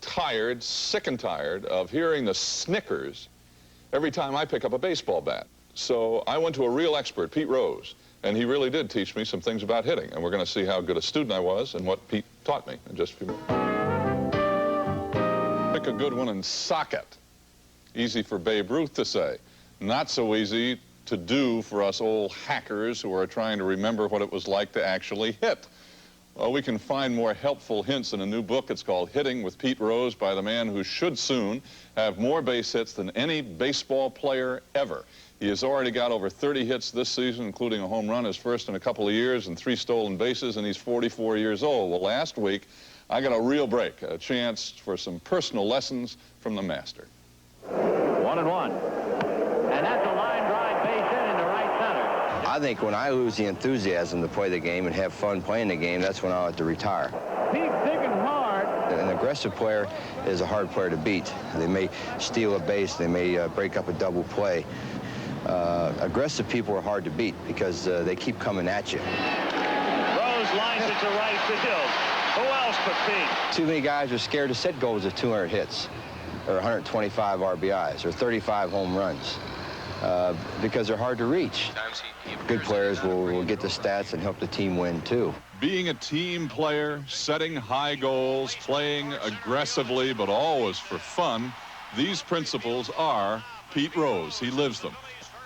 tired, sick and tired of hearing the snickers every time I pick up a baseball bat. So I went to a real expert, Pete Rose, and he really did teach me some things about hitting. And we're going to see how good a student I was and what Pete taught me in just a few minutes. Pick a good one and sock it. Easy for Babe Ruth to say. Not so easy to do for us old hackers who are trying to remember what it was like to actually hit. Well, we can find more helpful hints in a new book. It's called Hitting with Pete Rose by the man who should soon have more base hits than any baseball player ever. He has already got over 30 hits this season, including a home run, his first in a couple of years, and 3 stolen bases, and he's 44 years old. Well, last week, I got a real break, a chance for some personal lessons from the master. 1-1. And that's a line drive base hit into right center. I think when I lose the enthusiasm to play the game and have fun playing the game, that's when I'll have to retire. Pete's digging hard. An aggressive player is a hard player to beat. They may steal a base, they may break up a double play. Aggressive people are hard to beat because they keep coming at you. Rose lines it to right field. Who else but Pete? Too many guys are scared to set goals of 200 hits or 125 RBIs or 35 home runs because they're hard to reach. Good players will get the stats and help the team win too. Being a team player, setting high goals, playing aggressively but always for fun, these principles are Pete Rose. He lives them.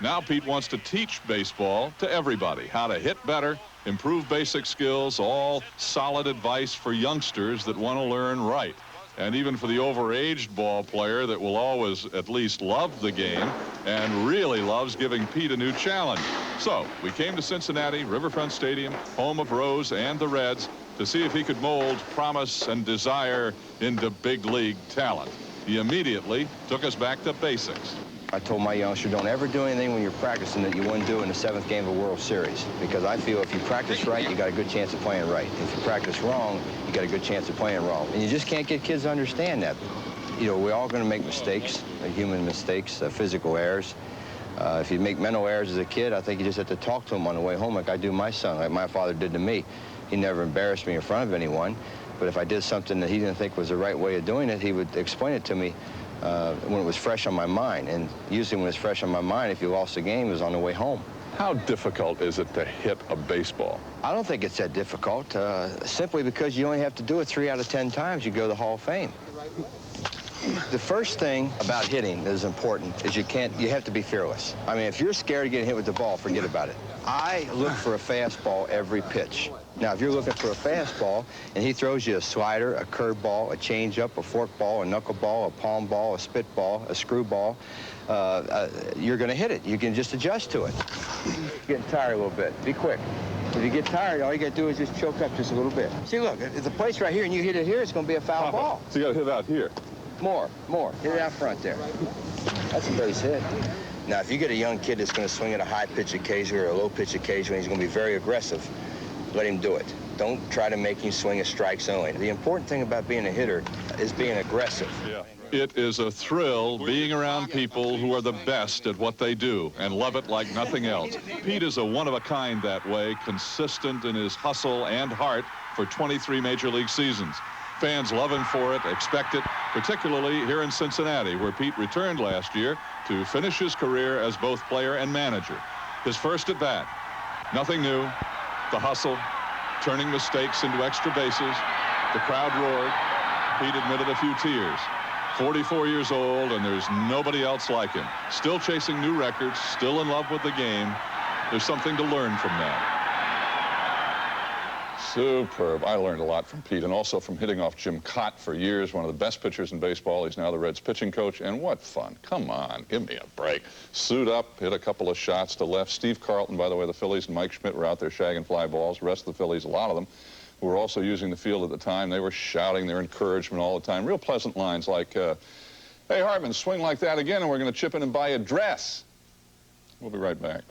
Now Pete wants to teach baseball to everybody, how to hit better, improve basic skills, all solid advice for youngsters that want to learn right. And even for the overaged ball player that will always at least love the game and really loves giving Pete a new challenge. So we came to Cincinnati, Riverfront Stadium, home of Rose and the Reds, to see if he could mold promise and desire into big league talent. He immediately took us back to basics. I told my youngster, don't ever do anything when you're practicing that you wouldn't do in the 7th game of a World Series. Because I feel if you practice right, you got a good chance of playing right. If you practice wrong, you got a good chance of playing wrong. And you just can't get kids to understand that. You know, we're all going to make mistakes, human mistakes, physical errors. If you make mental errors as a kid, I think you just have to talk to them on the way home like I do my son, like my father did to me. He never embarrassed me in front of anyone. But if I did something that he didn't think was the right way of doing it, he would explain it to me when it was fresh on my mind. And usually when it's fresh on my mind, if you lost the game, it was on the way home. How difficult is it to hit a baseball? I don't think it's that difficult, simply because you only have to do it 3 out of 10 times, you go to the Hall of Fame. The first thing about hitting that is important is you have to be fearless. I mean, if you're scared of getting hit with the ball, forget about it. I look for a fastball every pitch. Now, if you're looking for a fastball and he throws you a slider, a curveball, a changeup, a forkball, a knuckleball, a palm ball, a spitball, a screwball, you're going to hit it. You can just adjust to it. Getting tired a little bit. Be quick. If you get tired, all you got to do is just choke up just a little bit. See, look, if the plate's right here and you hit it here, it's going to be a foul ball. So you got to hit it out here. More. Hit it out front there. That's a base hit. Now, if you get a young kid that's going to swing at a high pitch occasionally or a low pitch occasionally, he's going to be very aggressive. Let him do it. Don't try to make him swing at strikes only. The important thing about being a hitter is being aggressive. Yeah. It is a thrill being around people who are the best at what they do and love it like nothing else. Pete is a one-of-a-kind that way, consistent in his hustle and heart for 23 Major League seasons. Fans love him for it, expect it, particularly here in Cincinnati, where Pete returned last year to finish his career as both player and manager. His first at bat, nothing new. The hustle, turning mistakes into extra bases. The crowd roared. Pete admitted a few tears. 44 years old, and there's nobody else like him. Still chasing new records, still in love with the game. There's something to learn from that. Superb. I learned a lot from Pete, and also from hitting off Jim Cott for years, one of the best pitchers in baseball. He's now the Reds pitching coach, and what fun. Come on, give me a break. Suit up, hit a couple of shots to left. Steve Carlton, by the way, the Phillies, and Mike Schmidt were out there shagging fly balls. The rest of the Phillies, a lot of them, who were also using the field at the time, they were shouting their encouragement all the time. Real pleasant lines like, hey, Hartman, swing like that again, and we're going to chip in and buy a dress. We'll be right back.